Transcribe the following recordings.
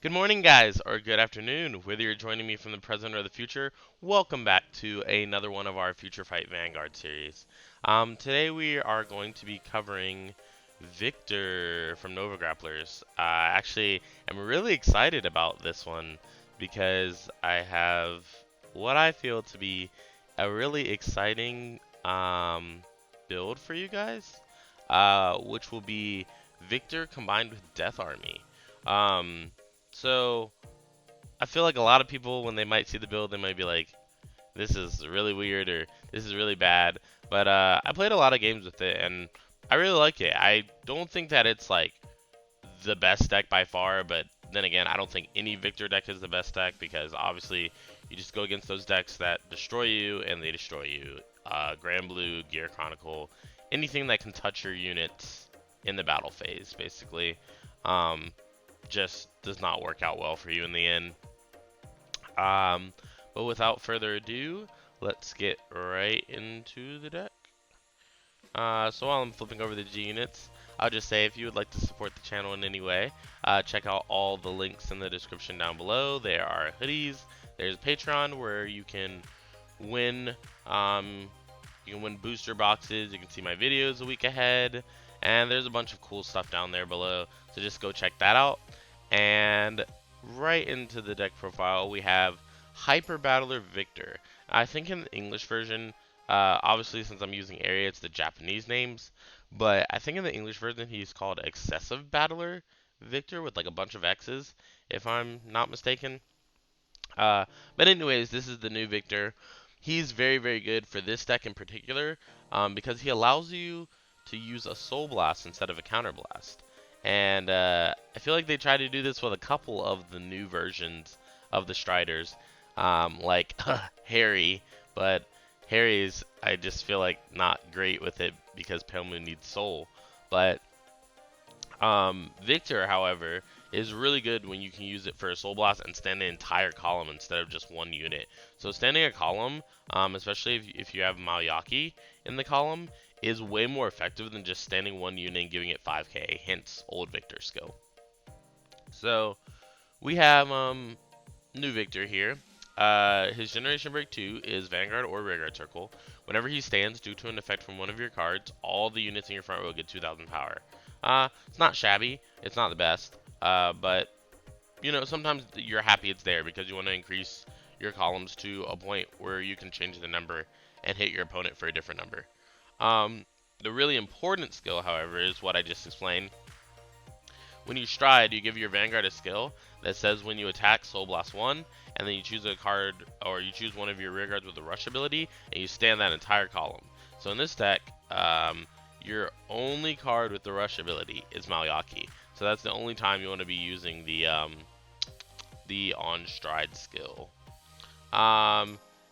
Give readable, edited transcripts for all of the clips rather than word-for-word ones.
Good morning, guys, or good afternoon, whether you're joining me from the present or the future. Welcome back to another one of our FutureFight Vanguard series. Today we are going to be covering Victor from Nova Grapplers. Actually, I'm really excited about this one because I have what I feel to be a really exciting build for you guys, which will be Victor combined with Death Army. Um, so I feel like a lot of people, when they might see the build, they might be like, "This is really weird" or "This is really bad." But I played a lot of games with it, and I really like it. I don't think that it's like the best deck by far, but then again, I don't think any Victor deck is the best deck because obviously you just go against those decks that destroy you, and they destroy you. Grand Blue, Gear Chronicle, anything that can touch your units in the battle phase, basically. Um, just does not work out well for you in the end. Um, but without further ado, let's get right into the deck. So while I'm flipping over the G units, I'll just say if you would like to support the channel in any way, check out all the links in the description down below. There are hoodies, there's Patreon where win, um, you can win booster boxes, you can see my videos a week ahead, and there's a bunch of cool stuff down there below. So just go check that out. And right into the deck profile, we have Hyper Battler Victor. I think in the English version, obviously since I'm using area, it's the Japanese names, but I think in the English version he's called Excessive Battler Victor with like a bunch of X's, if I'm not mistaken. Uh, but anyways, this is the new Victor. He's very, very good for this deck in particular, because he allows you to use a Soul Blast instead of a Counter Blast. And I feel like they tried to do this with a couple of the new versions of the Striders, like Harry, but Harry's I just feel like not great with it because Pale Moon needs Soul. But Victor, however, is really good when you can use it for a Soul Blast and stand an entire column instead of just one unit. So standing a column, especially if you have Mayaki in the column, is way more effective than just standing one unit and giving it 5k, hence old Victor skill. So we have new Victor here. His Generation Break 2 is Vanguard or Rearguard Circle. Whenever he stands due to an effect from one of your cards, all the units in your front row get 2,000 power. It's not shabby, it's not the best, but you know, sometimes you're happy it's there because you want to increase your columns to a point where you can change the number and hit your opponent for a different number. The really important skill, however, is what I just explained. When you stride, you give your Vanguard a skill that says when you attack, Soul Blast 1, and then you choose a card, or you choose one of your rear guards with the rush ability, and you stand that entire column. So in this deck, your only card with the rush ability is Mayaki. So that's the only time you want to be using the on stride skill.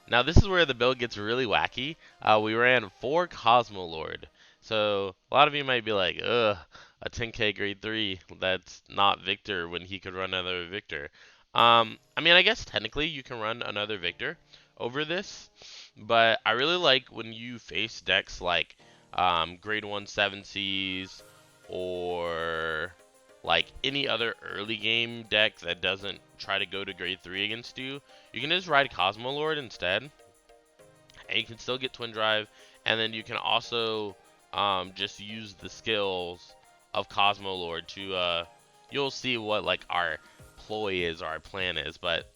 Now this is where the build gets really wacky. We ran 4 Cosmo Lord. So a lot of you might be like, ugh, a 10k grade 3, that's not Victor when he could run another Victor. I mean, I guess technically you can run another Victor over this, but I really like when you face decks like grade 1 7Cs or like any other early game deck that doesn't try to go to grade 3 against you, you can just ride Cosmo Lord instead, and you can still get Twin Drive, and then you can also just use the skills of Cosmo Lord to, you'll see what like our ploy is or our plan is, but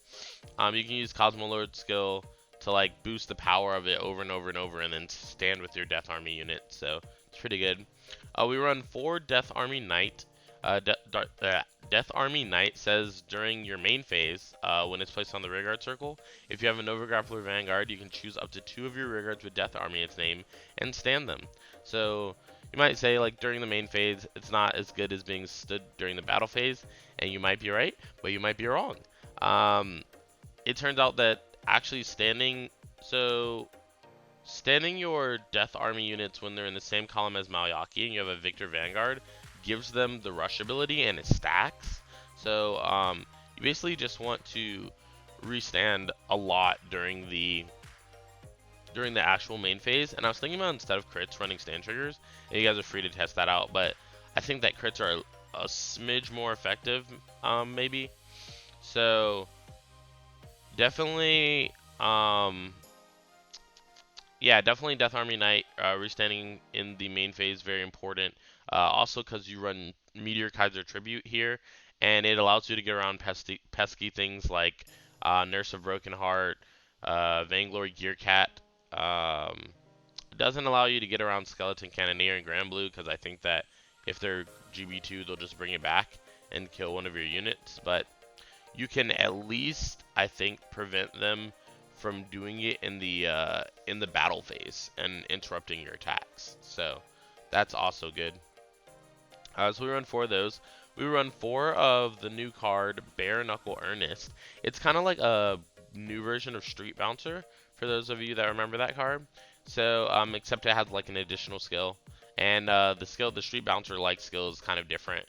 you can use Cosmo Lord skill to like boost the power of it over and over and over, and then stand with your Death Army unit, so it's pretty good. We run 4 Death Army Knight. Death Army Knight says during your main phase, when it's placed on the rearguard circle, if you have a Nova Grappler Vanguard, you can choose up to 2 of your rearguards with Death Army its name and stand them. So you might say like during the main phase, it's not as good as being stood during the battle phase, and you might be right, but you might be wrong. It turns out that actually standing your Death Army units when they're in the same column as Mayaki and you have a Victor Vanguard gives them the rush ability and it stacks. So you basically just want to restand a lot during the actual main phase. And I was thinking about instead of crits running stand triggers, and you guys are free to test that out, but I think that crits are a smidge more effective, maybe. So definitely, yeah, definitely Death Army Knight restanding in the main phase very important. Also because you run Meteor Kaiser Tribute here, and it allows you to get around pesky things like Nurse of Broken Heart, Vainglory Gear Cat. It doesn't allow you to get around Skeleton Cannoneer and Grand Blue because I think that if they're GB2, they'll just bring it back and kill one of your units. But you can at least, I think, prevent them from doing it in the battle phase and interrupting your attacks. So that's also good. So we run 4 of those. We run 4 of the new card, Bare Knuckle Earnest. It's kind of like a new version of Street Bouncer, for those of you that remember that card. So, except it has like an additional skill. And the Street Bouncer like skill is kind of different.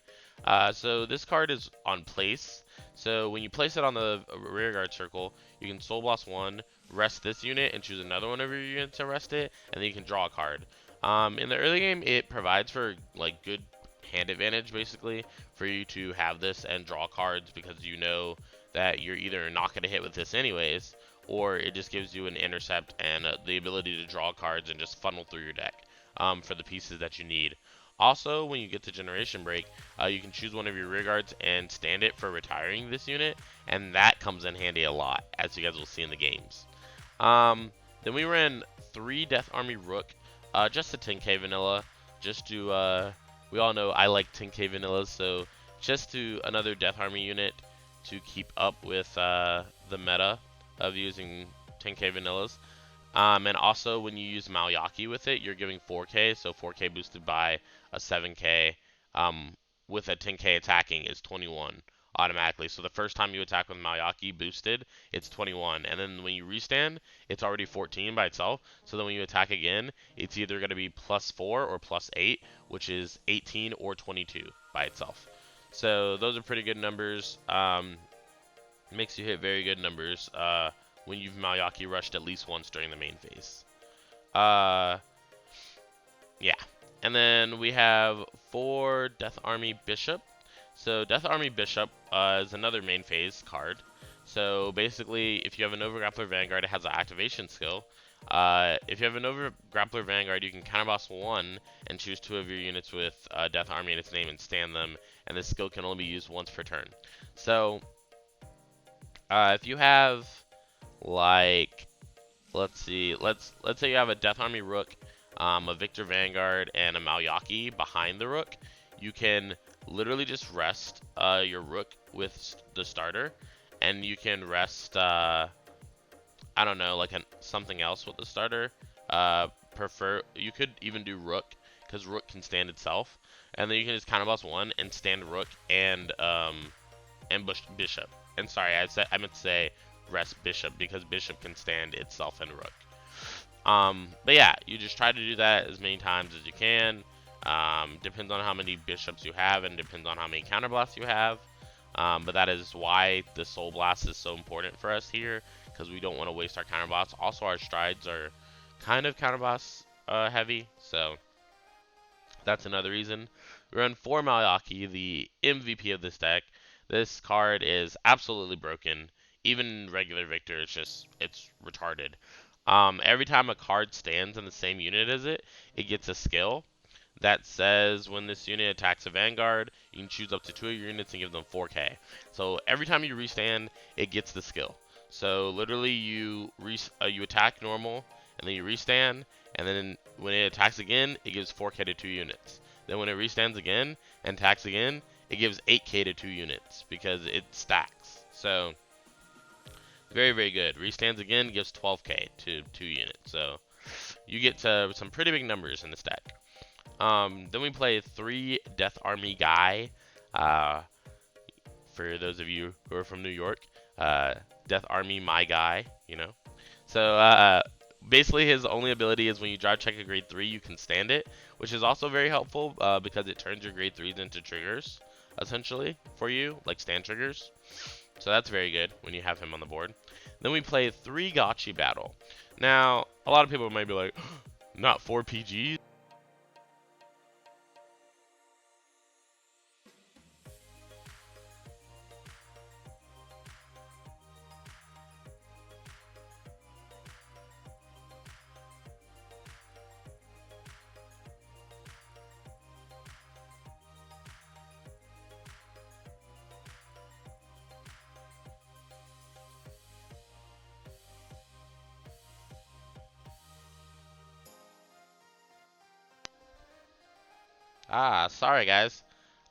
So this card is on place. So when you place it on the rearguard circle, you can Soul Blast 1, rest this unit, and choose another one of your units to rest it, and then you can draw a card. In the early game, it provides for like good hand advantage basically for you to have this and draw cards because you know that you're either not going to hit with this anyways, or it just gives you an intercept and the ability to draw cards and just funnel through your deck for the pieces that you need. Also, when you get to Generation Break, you can choose one of your rear guards and stand it for retiring this unit, and that comes in handy a lot, as you guys will see in the games. Then we ran 3 Death Army Rook, just a 10k vanilla, just to, we all know I like 10k vanillas, so just to another Death Army unit to keep up with the meta of using 10k vanillas. And also when you use Malyaki with it, you're giving 4k, so 4k boosted by a 7k with a 10k attacking is 21 automatically. So the first time you attack with Malyaki boosted, it's 21. And then when you restand, it's already 14 by itself. So then when you attack again, it's either going to be +4 or +8, which is 18 or 22 by itself. So those are pretty good numbers. Makes you hit very good numbers when you've Malyaki rushed at least once during the main phase. Yeah. And then we have 4 Death Army Bishop. So Death Army Bishop is another main phase card. So basically, if you have an Overgrappler Vanguard, it has an activation skill. If you have an Overgrappler Vanguard, you can counterboss 1 and choose 2 of your units with Death Army in its name and stand them, and this skill can only be used once per turn. So if you have like, let's see, let's say you have a Death Army Rook, a Victor Vanguard, and a Malyaki behind the Rook, you can literally just rest your Rook with the starter, and you can rest, I don't know, like something else with the starter. You could even do Rook, because Rook can stand itself, and then you can just counterboss 1 and stand Rook and Bishop. And sorry, I meant to say rest Bishop because Bishop can stand itself and Rook. But yeah, you just try to do that as many times as you can. Depends on how many Bishops you have and depends on how many counterblasts you have. But that is why the Soul Blast is so important for us here, because we don't want to waste our counterblasts. Also, our strides are kind of counterblast heavy, so that's another reason. We run 4 Malyaki, the MVP of this deck. This card is absolutely broken. Even regular Victor, it's retarded. Every time a card stands in the same unit as it gets a skill that says when this unit attacks a Vanguard, you can choose up to 2 of your units and give them 4k. So every time you restand, it gets the skill. So literally you attack normal, and then you restand, and then when it attacks again, it gives 4k to 2 units. Then when it restands again and attacks again, it gives 8k to 2 units because it stacks. So very, very good. Restands again, gives 12k to 2 units. So you get to some pretty big numbers in this deck. Then we play 3 Death Army Guy. For those of you who are from New York, Death Army My Guy, you know. So basically his only ability is when you drive check a grade 3, you can stand it, which is also very helpful because it turns your grade 3s into triggers, essentially, for you, like stand triggers. So that's very good when you have him on the board. Then we play 3 Gotchi Battle. Now, a lot of people might be like, not 4 PGs? Sorry guys.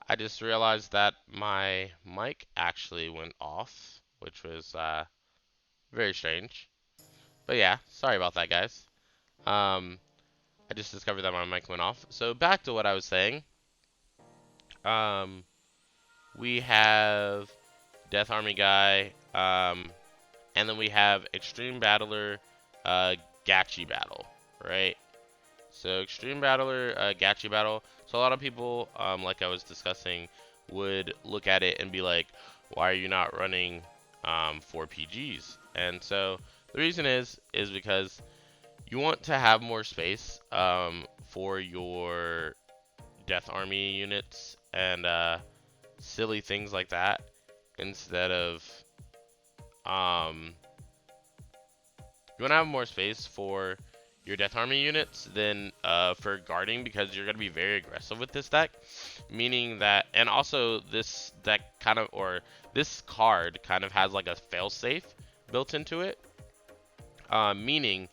I just realized that my mic actually went off, which was very strange. But yeah, sorry about that, guys. Um, I just discovered that my mic went off. So back to what I was saying. Um, we have Death Army guy, and then we have Extreme Battler, uh, Gachi Battle, right? So Extreme Battler, Gachi Battle. So a lot of people, like I was discussing, would look at it and be like, "Why are you not running 4 PGs?" And so the reason is because you want to have more space for your Death Army units and silly things like that, instead of um, you want to have more space for your Death Army units than for guarding, because you're going to be very aggressive with this deck. Meaning that, and also this deck kind of, or this card kind of has like a failsafe built into it. Meaning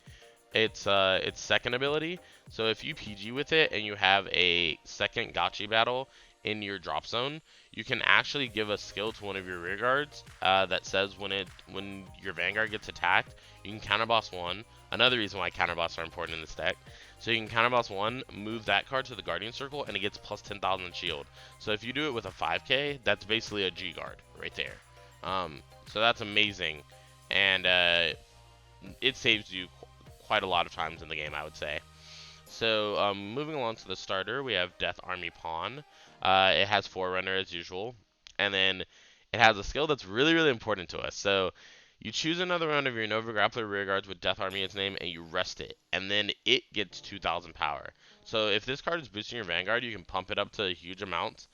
its second ability. So if you PG with it and you have a second Gotchi battle in your drop zone, you can actually give a skill to one of your rear guards that says when your Vanguard gets attacked, you can counterboss one. Another reason why counterboss are important in this deck. So you can counterboss one, move that card to the Guardian Circle, and it gets plus 10,000 shield. So if you do it with a 5k, that's basically a G guard right there. So that's amazing, and it saves you quite a lot of times in the game, I would say. So moving along to the starter, we have Death Army Pawn. It has Forerunner as usual, and then it has a skill that's really, really important to us. So you choose another one of your Nova Grappler rear guards with Death Army its name, and you rest it, and then it gets 2,000 power. So if this card is boosting your Vanguard, you can pump it up to huge amounts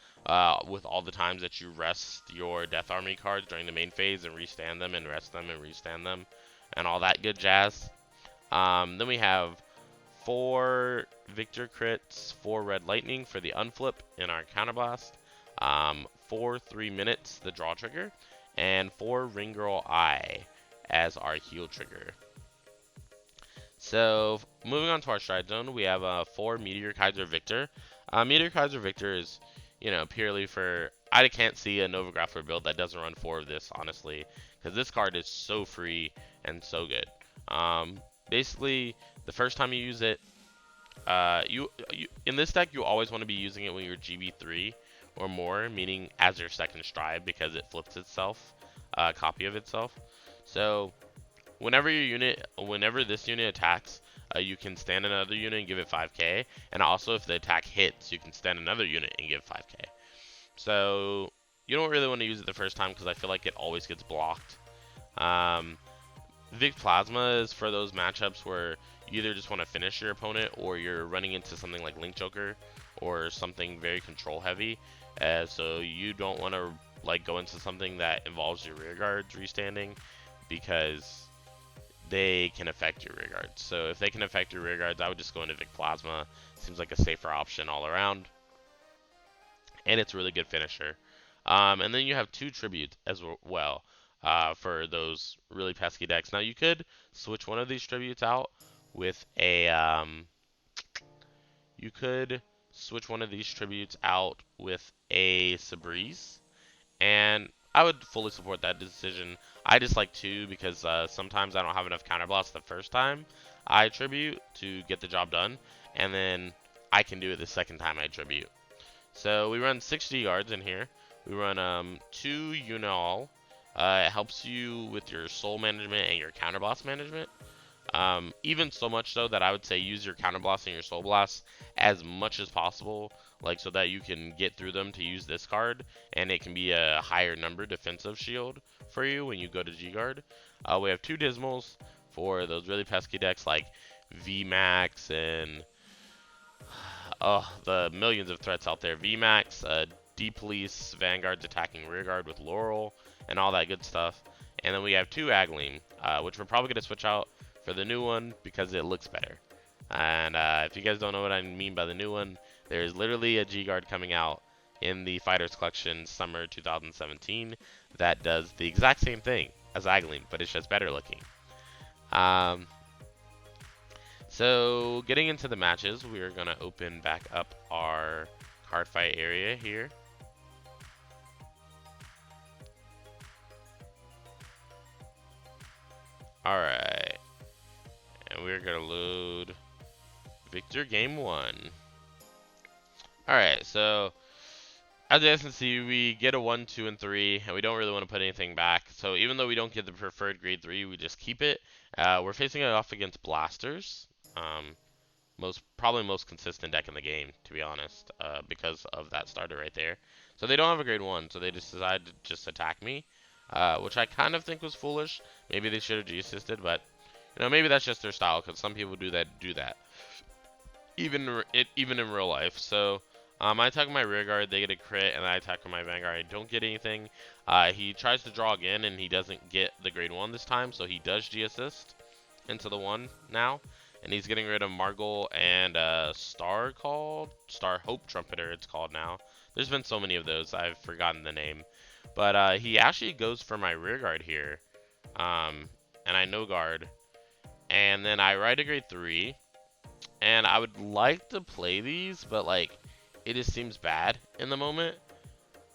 with all the times that you rest your Death Army cards during the main phase and restand them and rest them and restand them and all that good jazz. Then we have 4 Victor crits, 4 Red Lightning for the unflip in our counterblast, 4 3 minutes the draw trigger, and 4 Ring Girl Eye as our heal trigger. So moving on to our stride zone, we have 4 Meteor Kaiser Victor. Meteor Kaiser Victor is, purely for, I can't see a Nova Grappler build that doesn't run 4 of this, honestly, because this card is so free and so good. Basically, the first time you use it, you in this deck, you always want to be using it when you're GB3 or more, meaning as your second stride, because it flips itself, a copy of itself. So whenever this unit attacks, you can stand another unit and give it 5k, and also if the attack hits, you can stand another unit and give 5k. So you don't really want to use it the first time because I feel like it always gets blocked. Vic Plasma is for those matchups where you either just want to finish your opponent or you're running into something like Link Joker or something very control heavy. So you don't want to go into something that involves your rear guards restanding, because they can affect your rear guards. So if they can affect your rear guards, I would just go into Vic Plasma. Seems like a safer option all around, and it's a really good finisher. And then you have 2 tributes as well. For those really pesky decks. Now you could switch one of these tributes out with a Sabreeze, and I would fully support that decision. I just like 2 because sometimes I don't have enough counterblast the first time I tribute to get the job done, and then I can do it the second time I tribute. So we run 60 yards in here. We run 2 Unal. It helps you with your soul management and your counterblast management. Even so much so that I would say use your counterblast and your soul blast as much as possible, so that you can get through them to use this card, and it can be a higher number defensive shield for you when you go to G-Guard. We have 2 Dismals for those really pesky decks like VMAX and the millions of threats out there. VMAX, D-Police, Vanguard's attacking rearguard with Laurel, and all that good stuff. And then we have 2 Agleam, which we're probably going to switch out for the new one because it looks better. And if you guys don't know what I mean by the new one, there's literally a G-Guard coming out in the Fighters Collection Summer 2017 that does the exact same thing as Agleam, but it's just better looking. So getting into the matches, we are going to open back up our Cardfight area here. Alright. And we're gonna load Victor Game 1. Alright, so as you guys can see, we get a 1, 2, and 3, and we don't really want to put anything back. So even though we don't get the preferred grade 3, we just keep it. We're facing it off against blasters. Probably most consistent deck in the game, to be honest, because of that starter right there. So they don't have a grade 1, so they just decided to just attack me, which I kind of think was foolish. Maybe they should have G-assisted, but maybe that's just their style, because some people do that. Even in real life. So I attack with my rear guard, they get a crit, and I attack with my Vanguard, I don't get anything. He tries to draw again, and he doesn't get the grade 1 this time, so he does G-assist into the 1 now. And he's getting rid of Margle and Star Hope Trumpeter, it's called now. There's been so many of those, I've forgotten the name. But he actually goes for my rear guard here. And I no guard. And then I ride a grade 3. And I would like to play these, but like, it just seems bad in the moment.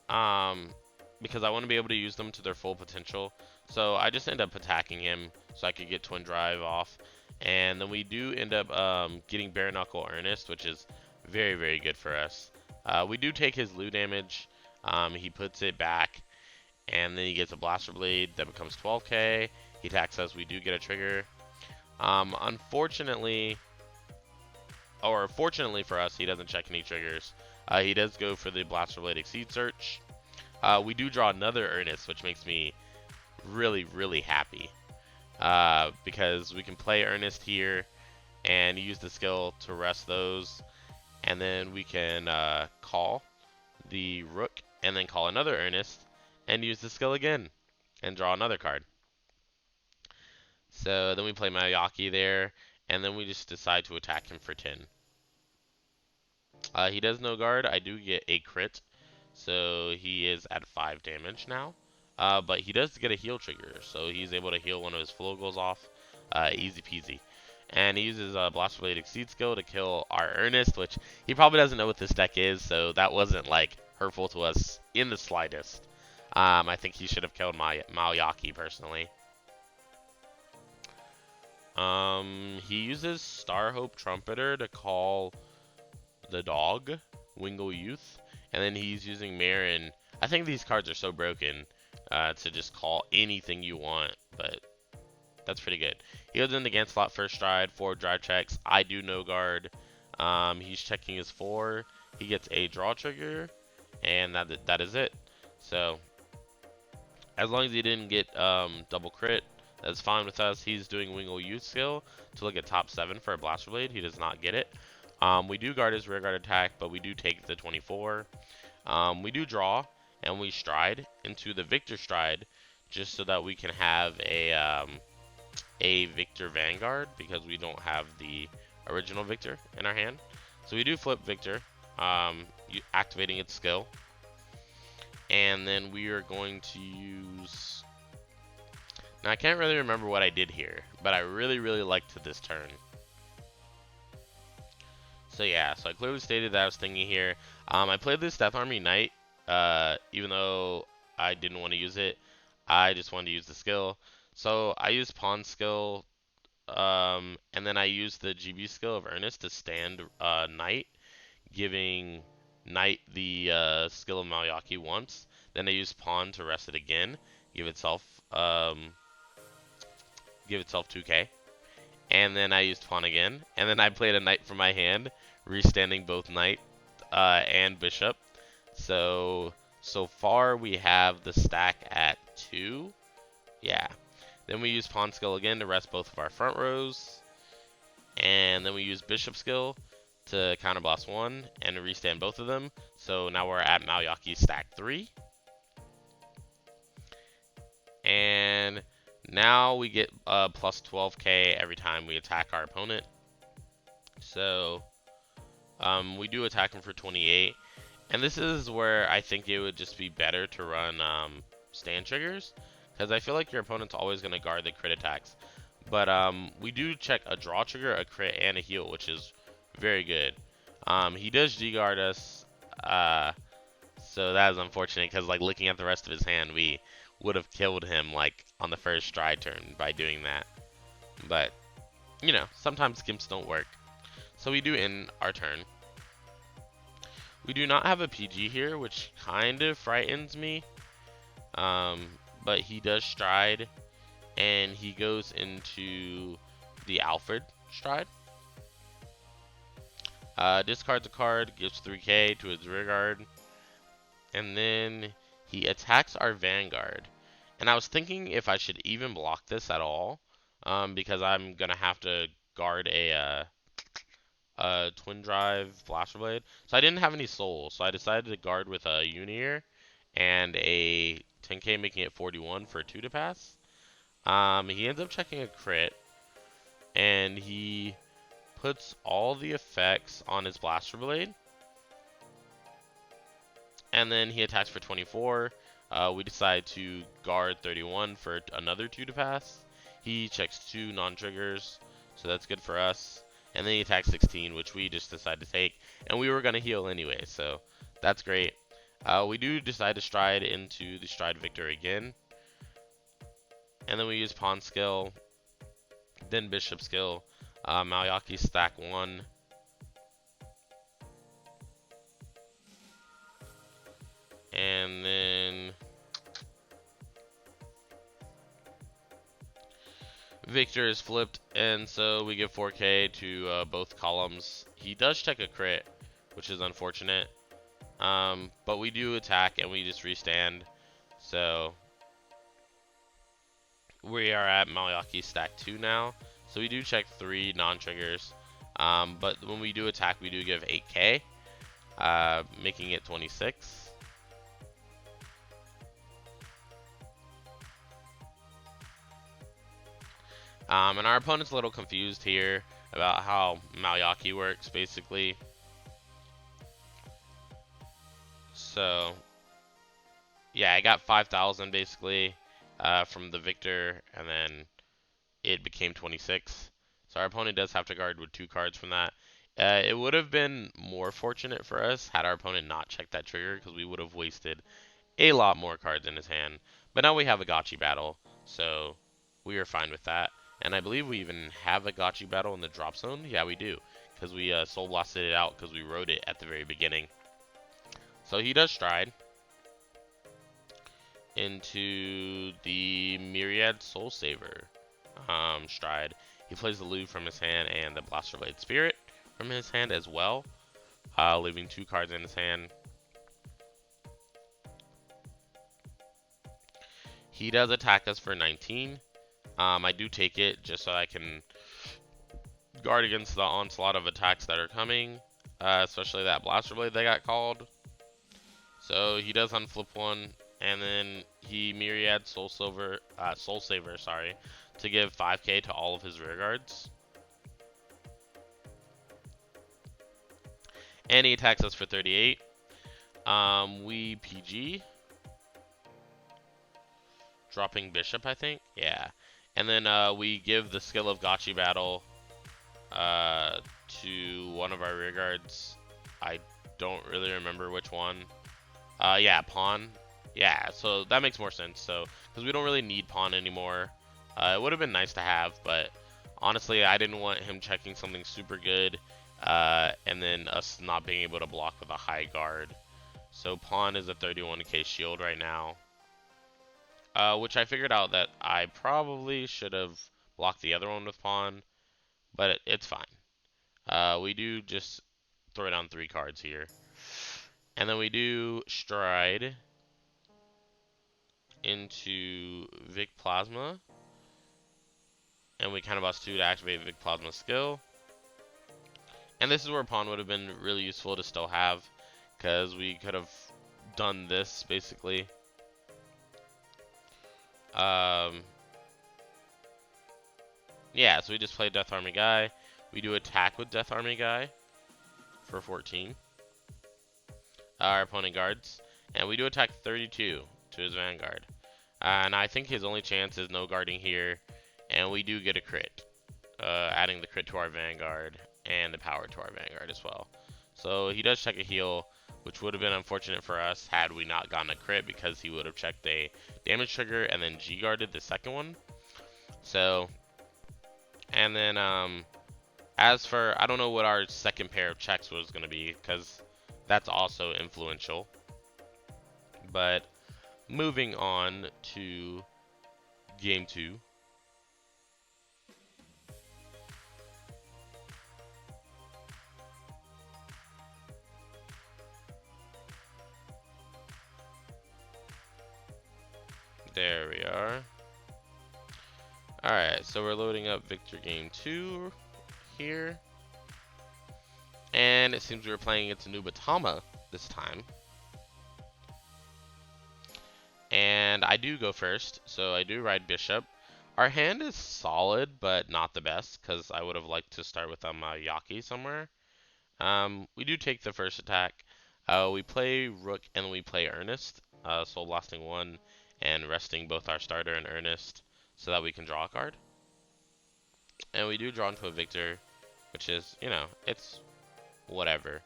Because I want to be able to use them to their full potential. So I just end up attacking him so I could get Twin Drive off. And then we do end up getting Bare Knuckle Earnest, which is very, very good for us. We do take his loot damage. He puts it back, and then he gets a Blaster Blade that becomes 12k. He attacks us. We do get a trigger. Fortunately for us, he doesn't check any triggers. He does go for the Blaster Blade Exceed Search. We do draw another Earnest, which makes me really, really happy. Because we can play Earnest here and use the skill to rest those, and then we can call the Rook and then call another Earnest and use the skill again and draw another card. So then we play Mayaki there, and then we just decide to attack him for 10. He does no guard. I do get a crit, so he is at 5 damage now. But he does get a heal trigger, so he's able to heal one of his flow goals off. Easy peasy. And he uses Blaster Blade Exceed skill to kill our Earnest, which he probably doesn't know what this deck is, so that wasn't like hurtful to us in the slightest. I think he should have killed Mayaki personally. He uses Star Hope Trumpeter to call the dog, Wingle Youth, and then he's using Marin. I think these cards are so broken to just call anything you want, but that's pretty good. He goes in the Gant slot first stride, 4 drive checks. I do no guard. He's checking his 4. He gets a draw trigger, and that is it. So as long as he didn't get double crit, that's fine with us. He's doing Wingle Youth skill to look at top 7 for a Blaster Blade. He does not get it. We do guard his rear guard attack, but we do take the 24. We do draw, and we stride into the Victor stride just so that we can have a Victor Vanguard, because we don't have the original Victor in our hand. So we do flip Victor, activating its skill. And then we are going to use... Now I can't really remember what I did here, but I really, really liked this turn. So yeah, so I clearly stated that I was thinking here. I played this Death Army Knight, even though I didn't want to use it. I just wanted to use the skill. So I used Pawn skill, and then I used the GB skill of Earnest to stand Knight, giving Knight the skill of Mayaki once. Then I used Pawn to rest it again, give itself 2k. And then I used Pawn again, and then I played a Knight from my hand, restanding both Knight and Bishop. So far we have the stack at 2. Yeah. Then we use Pawn skill again to rest both of our front rows. And then we use Bishop skill to counterblast 1 and to restand both of them. So now we're at Mayaki stack 3. And now we get plus 12k every time we attack our opponent. So we do attack him for 28. And this is where I think it would just be better to run stand triggers, because I feel like your opponent's always going to guard the crit attacks. But we do check a draw trigger, a crit, and a heal, which is very good. He does G-guard us, So that is unfortunate because, like, looking at the rest of his hand, we would have killed him, like, on the first stride turn by doing that. But, you know, sometimes gimps don't work. So we do end our turn. We do not have a PG here, which kind of frightens me. But he does stride, and he goes into the Alfred stride. Discards a card, gives 3k to his rear guard, and then he attacks our Vanguard. And I was thinking if I should even block this at all, because I'm gonna have to guard a twin drive blaster blade. So I didn't have any soul, so I decided to guard with a Unir and a 10k, making it 41 for a 2 to pass. He ends up checking a crit, and he puts all the effects on his blaster blade, and then he attacks for 24. We decide to guard 31 for another 2 to pass. He checks 2 non-triggers, so that's good for us. And then he attacks 16, which we just decided to take, and we were going to heal anyway, so that's great. We do decide to stride into the stride victor again, and then we use pawn skill, then bishop skill. Malayaki stack 1. And then Victor is flipped, and so we give 4k to both columns. He does check a crit, which is unfortunate. But we do attack, and we just restand. So we are at Malayaki stack 2 now. So we do check 3 non-triggers. But when we do attack, we do give 8k, making it 26. And our opponent's a little confused here about how Malayaki works, basically. So, yeah, I got 5,000 basically from the victor, and then it became 26. So our opponent does have to guard with 2 cards from that. It would have been more fortunate for us had our opponent not checked that trigger, because we would have wasted a lot more cards in his hand. But now we have a gotchi battle, so we are fine with that. And I believe we even have a gotchi battle in the drop zone. Yeah, we do, because we soul blasted it out because we wrote it at the very beginning. So he does stride into the Myriad Soul Saver stride. He plays the Loot from his hand and the Blaster Blade Spirit from his hand as well, leaving 2 cards in his hand. He does attack us for 19. I do take it just so I can guard against the onslaught of attacks that are coming, especially that Blaster Blade that got called. So he does unflip 1, and then he Myriad Soul Saver, to give 5k to all of his rear guards. And he attacks us for 38. We PG, dropping bishop, I think. Yeah. And then we give the skill of gotchi battle to one of our rear guards. I don't really remember which one. Yeah, pawn. Yeah, so that makes more sense. So, because we don't really need pawn anymore. It would have been nice to have, but honestly, I didn't want him checking something super good, and then us not being able to block with a high guard. So pawn is a 31k shield right now, which I figured out that I probably should have blocked the other one with pawn, but it's fine. We do just throw down 3 cards here. And then we do stride into Vic Plasma. And we counterboss 2 to activate Vic Plasma skill. And this is where pawn would have been really useful to still have, because we could have done this basically. Yeah, so we just play Death Army Guy. We do attack with Death Army Guy for 14. Our opponent guards, and we do attack 32 to his Vanguard. And I think his only chance is no guarding here, and we do get a crit, adding the crit to our Vanguard and the power to our Vanguard as well. So he does check a heal, which would have been unfortunate for us had we not gotten a crit, because he would have checked a damage trigger and then G-guarded the second one. So, and then as for, I don't know what our second pair of checks was going to be, because that's also influential. But moving on to game 2. There we are. Alright, so we're loading up Victor game 2 here. And it seems we were playing against Nubatama this time. And I do go first, so I do ride Bishop. Our hand is solid, but not the best, because I would have liked to start with a Mayaki somewhere. We do take the first attack. We play Rook and we play Ernest, Soul Blasting 1 and resting both our starter and Ernest so that we can draw a card. And we do draw into a Victor, which is, you know, it's whatever.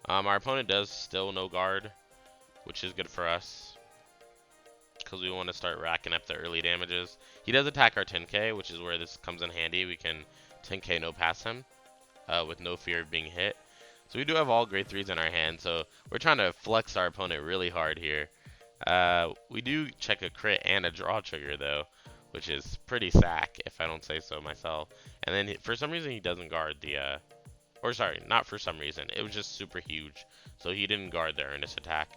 Our opponent does still no guard, which is good for us, because we want to start racking up the early damages. He does attack our 10k, which is where this comes in handy. We can 10k no pass him with no fear of being hit. So we do have all grade 3s in our hand, so we're trying to flex our opponent really hard here. We do check a crit and a draw trigger though, which is pretty sack if I don't say so myself. And then for some reason he doesn't guard the, or sorry, not for some reason, it was just super huge. So he didn't guard the Earnest attack.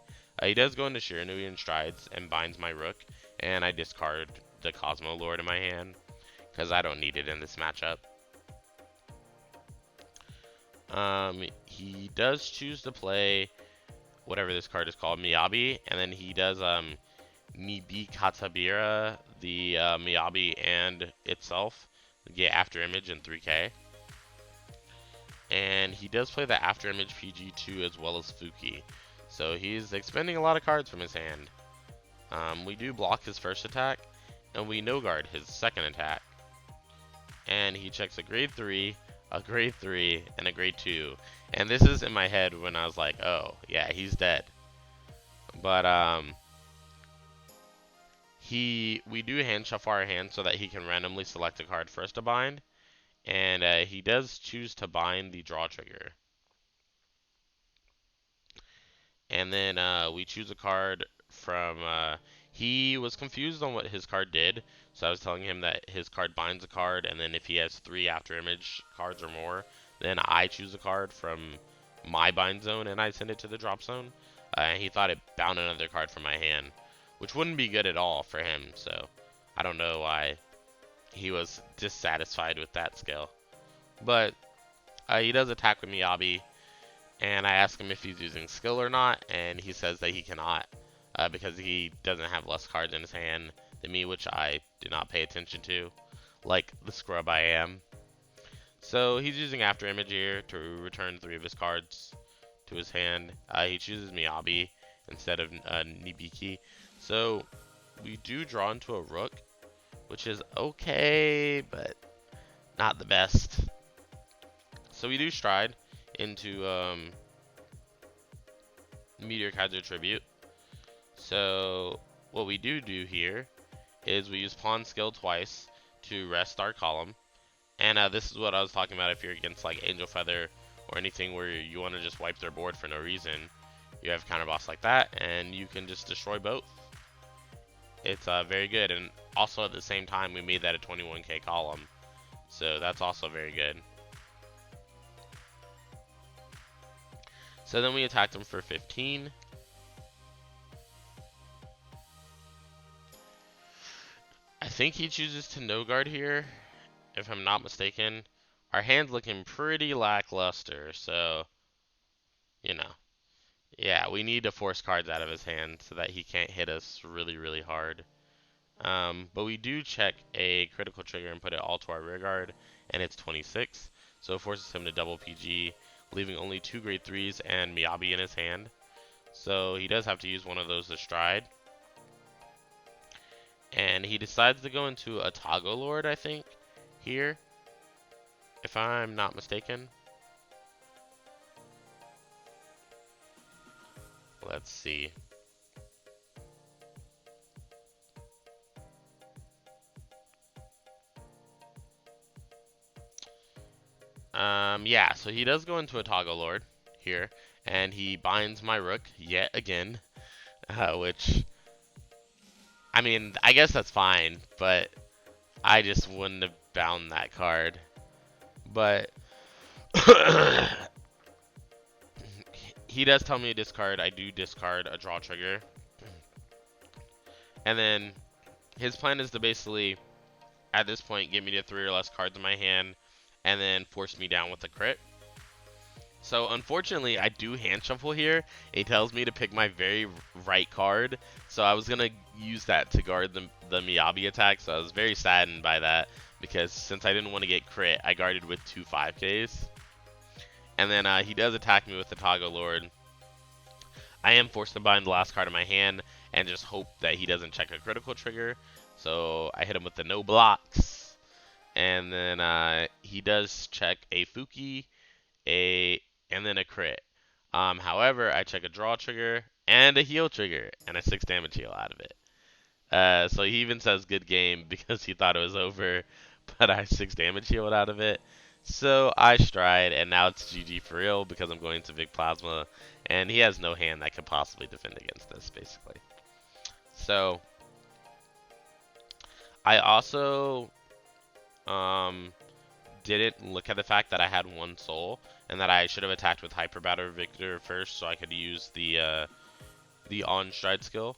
He does go into Shiranuian Strides and binds my Rook, and I discard the Cosmo Lord in my hand, because I don't need it in this matchup. He does choose to play whatever this card is called, Miyabi, and then he does Nibi Katabira, the Miyabi and itself, get After Image in 3k. And he does play the After Image PG2 as well as Fuki. So he's expending a lot of cards from his hand. We do block his first attack, and we no guard his second attack. And he checks a grade 3, a grade 3, and a grade 2. And this is in my head when I was like, oh, yeah, he's dead. But we do hand shuffle our hand so that he can randomly select a card for us to bind. And he does choose to bind the draw trigger. And then we choose a card from, he was confused on what his card did. So I was telling him that his card binds a card, and then if he has 3 After Image cards or more, then I choose a card from my bind zone and I send it to the drop zone. He thought it bound another card from my hand, which wouldn't be good at all for him. So I don't know why he was dissatisfied with that skill. But he does attack with Miyabi, and I ask him if he's using skill or not, and he says that he cannot, because he doesn't have less cards in his hand than me, which I do not pay attention to, like the scrub I am. So he's using After Image here to return 3 of his cards to his hand. He chooses Miyabi instead of Nibiki. So we do draw into a Rook, which is okay, but not the best. So we do stride into Meteor Kaiser Tribute. So what we do here is we use Pawn Skill twice to rest our column. And this is what I was talking about if you're against like Angel Feather or anything where you want to just wipe their board for no reason. You have counterboss like that, and you can just destroy both. It's very good, and also at the same time we made that a 21k column. So that's also very good. So then we attacked him for 15. I think he chooses to no guard here, if I'm not mistaken. Our hand's looking pretty lackluster, so, you know. Yeah, we need to force cards out of his hand so that he can't hit us really, really hard. But we do check a critical trigger and put it all to our rear guard, and it's 26. So it forces him to double PG, leaving only 2 grade 3s and Miyabi in his hand. So he does have to use one of those to stride. And he decides to go into a Tago Lord, I think, here, if I'm not mistaken. Let's see. Yeah, so he does go into a Toggle Lord here, and he binds my rook yet again, which, I mean, I guess that's fine, but I just wouldn't have bound that card. But he does tell me to discard. I do discard a draw trigger. And then his plan is to basically, at this point, get me to 3 or less cards in my hand, and then force me down with a crit. So unfortunately, I do hand shuffle here. It tells me to pick my very right card. So I was gonna use that to guard the Miyabi attack. So I was very saddened by that because since I didn't want to get crit, I guarded with 2 5Ks. And then he does attack me with the Toggle Lord. I am forced to bind the last card in my hand and just hope that he doesn't check a critical trigger. So I hit him with the no blocks. And then he does check a Fuki, and then a crit. However, I check a draw trigger and a heal trigger and a 6 damage heal out of it. So he even says good game because he thought it was over, but I 6 damage healed out of it. So I stride, and now it's GG for real because I'm going to Big Plasma, and he has no hand that could possibly defend against this, basically. So I also didn't look at the fact that I had 1 soul and that I should have attacked with Hyper Battler Victor first so I could use the on stride skill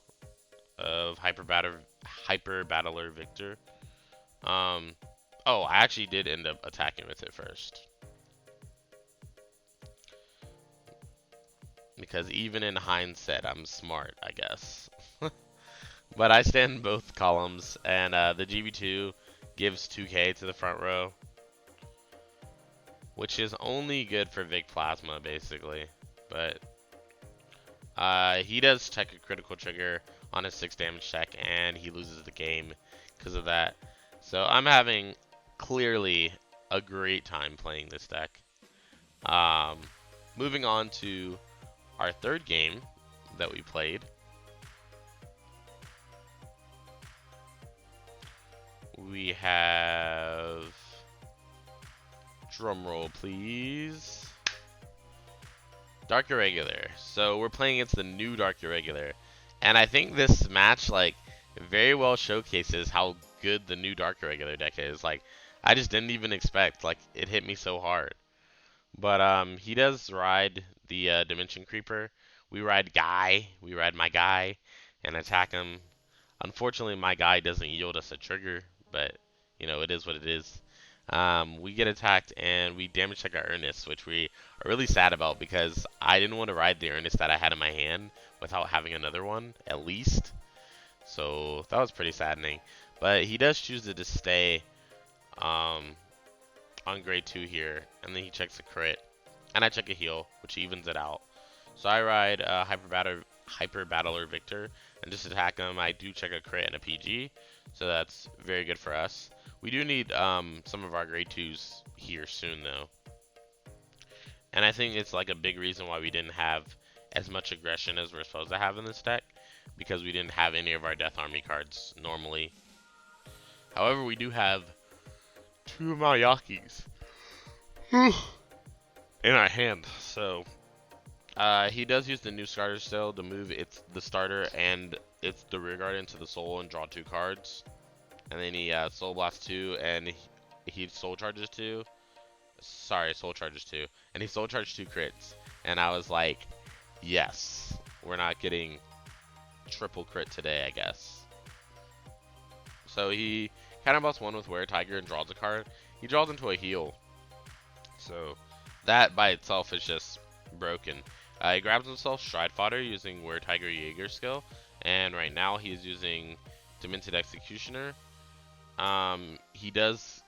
of Hyper Battler Victor. Oh, I actually did end up attacking with it first. Because even in hindsight, I'm smart, I guess. But I stand in both columns, and the GB2 gives 2k to the front row, which is only good for Big Plasma, basically. But he does check a critical trigger on his 6 damage check, and he loses the game because of that. So I'm having clearly a great time playing this deck. Moving on to our third game that we played. We have, drum roll please, Dark Irregular. So we're playing against the new Dark Irregular, and I think this match like very well showcases how good the new Dark Irregular deck is. Like I just didn't even expect, like it hit me so hard. But he does ride the Dimension Creeper. We ride my guy, and attack him. Unfortunately, my guy doesn't yield us a trigger, but you know it is what it is. We get attacked and we damage check our Earnest, which we are really sad about because I didn't want to ride the Earnest that I had in my hand without having another one, at least. So that was pretty saddening. But he does choose to just stay on grade 2 here, and then he checks a crit. And I check a heal, which evens it out. So I ride Hyper Battler Victor and just attack him. I do check a crit and a PG, so that's very good for us. We do need some of our grade 2s here soon, though. And I think it's like a big reason why we didn't have as much aggression as we're supposed to have in this deck, because we didn't have any of our Death Army cards normally. However, we do have 2 Mayakis in our hand, so he does use the new starter still to move the starter and the rear guard into the soul and draw 2 cards. And then he soul blasts 2 and he soul charges 2. Sorry, soul charges 2. And he soul charged 2 crits. And I was like, yes, we're not getting triple crit today, I guess. So he counterballs 1 with Were Tiger and draws a card. He draws into a heal. So that by itself is just broken. He grabs himself Stride Fodder using Were Tiger Jaeger skill, and right now he is using Demented Executioner. He does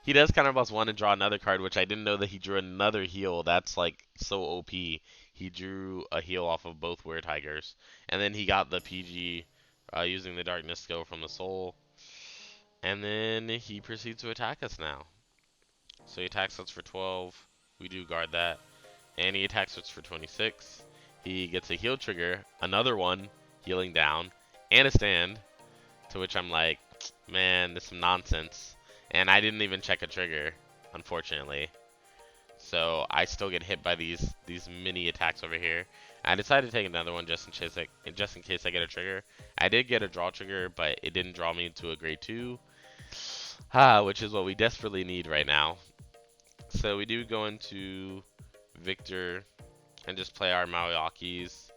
he does counterballs 1 and draw another card, which I didn't know that he drew another heal. That's like so OP. He drew a heal off of both Were Tigers, and then he got the PG using the Darkness skill from the Soul, and then he proceeds to attack us now. So he attacks us for 12. We do guard that. And he attacks us for 26. he gets a heal trigger, another one, healing down, and a stand, to which I'm like, man, this is some nonsense. And I didn't even check a trigger, unfortunately. So I still get hit by these mini attacks over here. I decided to take another one just in case I get a trigger. I did get a draw trigger, but it didn't draw me into a grade 2, which is what we desperately need right now. So we do go into Victor and just play our Maliakis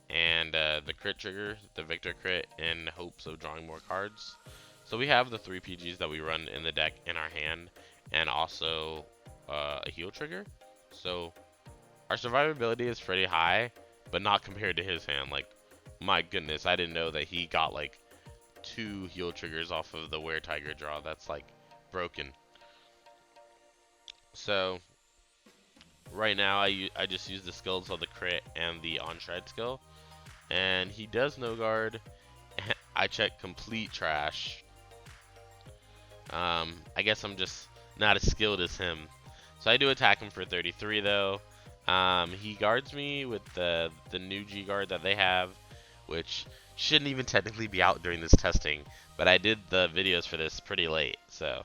and the crit trigger, the Victor crit, in hopes of drawing more cards. So we have the 3 PGs that we run in the deck in our hand, and also a heal trigger. So our survivability is pretty high, but not compared to his hand. Like, my goodness, I didn't know that he got like 2 heal triggers off of the Were Tiger draw. That's like broken. So right now I just use the skills of the crit and the on shred skill, and he does no guard. I check complete trash. I guess I'm just not as skilled as him. So I do attack him for 33 though. He guards me with the new G guard that they have, which shouldn't even technically be out during this testing, but I did the videos for this pretty late, so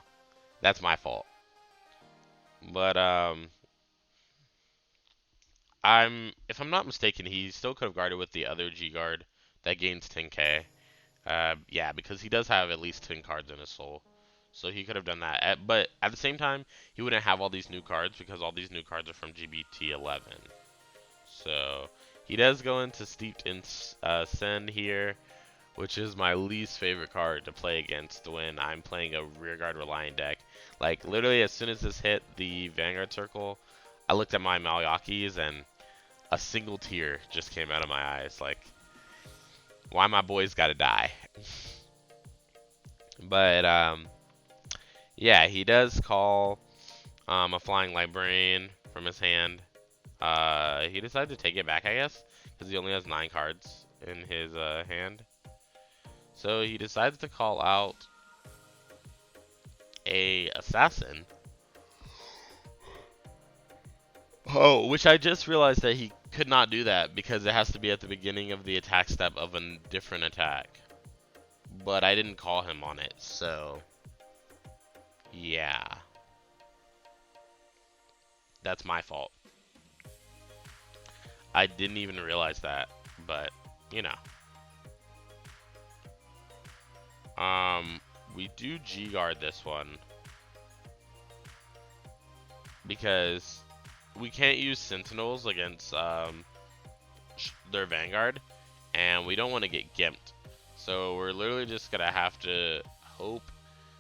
that's my fault. But if I'm not mistaken, he still could have guarded with the other G guard that gains 10k. Yeah, because he does have at least 10 cards in his soul. So he could have done that. But at the same time, he wouldn't have all these new cards because all these new cards are from G-BT10. So he does go into Steeped in Send here, which is my least favorite card to play against when I'm playing a rearguard reliant deck. Like, literally as soon as this hit the Vanguard circle, I looked at my Maliakis and a single tear just came out of my eyes. Like, why my boys gotta die? But yeah, he does call a Flying Librarian from his hand. He decided to take it back, I guess, because he only has 9 cards in his hand. So he decides to call out a Assassin. Oh, which I just realized that he could not do that because it has to be at the beginning of the attack step of a different attack. But I didn't call him on it, so yeah. That's my fault. I didn't even realize that, but you know. We do G-guard this one because we can't use Sentinels against their Vanguard, and we don't want to get gimped. So we're literally just gonna have to hope,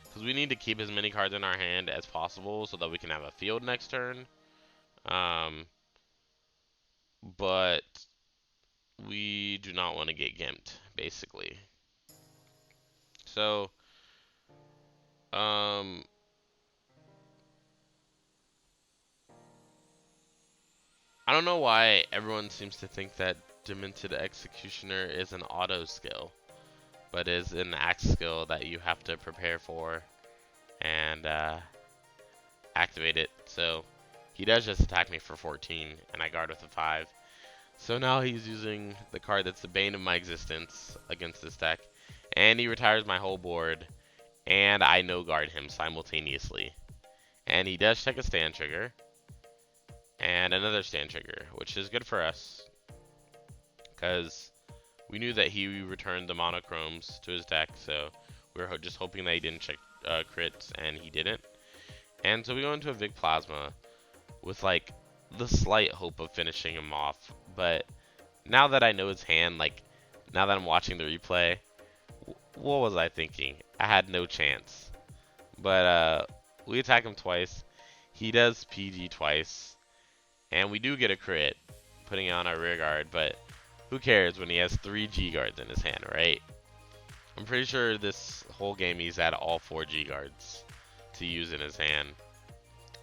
because we need to keep as many cards in our hand as possible so that we can have a field next turn. But we do not want to get gimped, basically. So, I don't know why everyone seems to think that Demented Executioner is an auto skill, but is an axe skill that you have to prepare for and activate it. So he does just attack me for 14, and I guard with a 5. So now he's using the card that's the bane of my existence against this deck, and he retires my whole board, and I no guard him simultaneously. And he does check a stand trigger and another stand trigger, which is good for us because we knew that he returned the monochromes to his deck, so we were just hoping that he didn't check crits, and he didn't. And so we go into a Vig Plasma with like the slight hope of finishing him off. But now that I know his hand, like now that I'm watching the replay, what was I thinking? I had no chance. But we attack him twice. He does PG twice, and we do get a crit, putting on our rear guard. But who cares when he has 3 G guards in his hand, right? I'm pretty sure this whole game he's had all 4 G guards to use in his hand.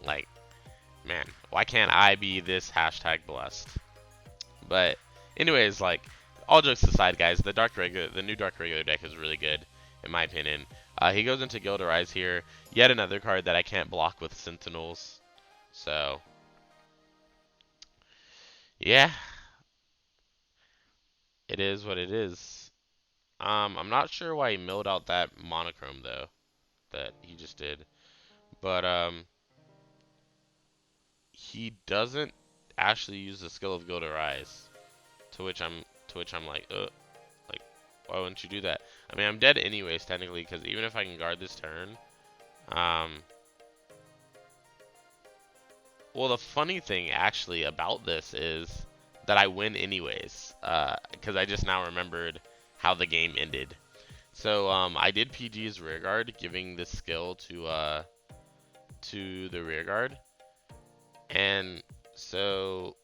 Like, man, why can't I be this hashtag blessed? But anyways, like, all jokes aside, guys, the new Dark Regular deck is really good, in my opinion. He goes into Guild Arise here, yet another card that I can't block with Sentinels. So, yeah, It is what it is. I'm not sure why he milled out that monochrome though that he just did, but he doesn't actually use the skill of Go to Rise. To which I'm like, why wouldn't you do that? I mean, I'm dead anyways technically because even if I can guard this turn, um, well, the funny thing actually about this is that I win anyways, because I just now remembered how the game ended. So I did PG's rear guard, giving this skill to the rear guard, and so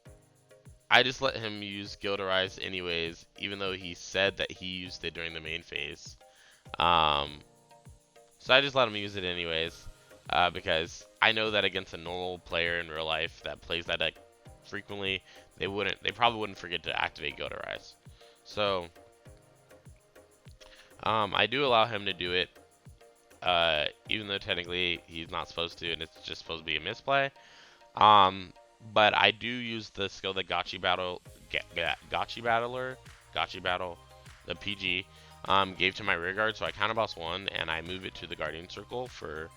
I just let him use Gilderize anyways, even though he said that he used it during the main phase. Um, so I just let him use it anyways, because I know that against a normal player in real life that plays that deck frequently, they probably wouldn't forget to activate Gilderize. So I do allow him to do it, even though technically he's not supposed to, and it's just supposed to be a misplay. Um, but I do use the skill that Gotchi Battle, the PG, gave to my rear guard, so I counterboss one, and I move it to the Guardian Circle for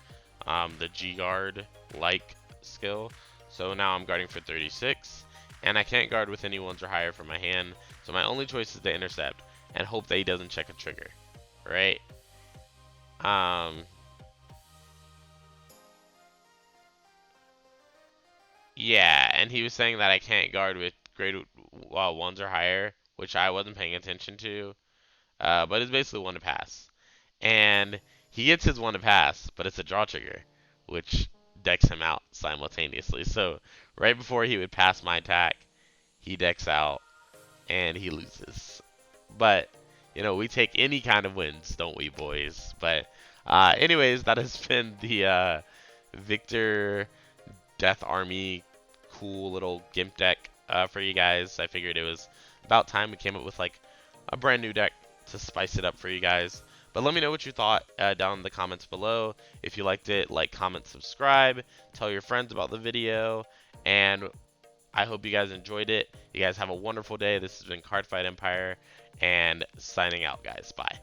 the G guard like skill. So now I'm guarding for 36, and I can't guard with any ones or higher from my hand, so my only choice is to intercept and hope that he doesn't check a trigger, right? Um, Yeah, and he was saying that I can't guard with grade ones or higher, which I wasn't paying attention to. But it's basically one to pass, and he gets his one to pass, but it's a draw trigger, which decks him out simultaneously. So right before he would pass my attack, he decks out and he loses. But we take any kind of wins, don't we, boys? But anyways, that has been the Victor Death Army cool little GIMP deck for you guys. I figured it was about time we came up with like a brand new deck to spice it up for you guys. But let me know what you thought down in the comments below. If you liked it, like, comment, subscribe, tell your friends about the video, and I hope you guys enjoyed it. You guys have a wonderful day. This has been Cardfight Empire, and signing out, guys. Bye.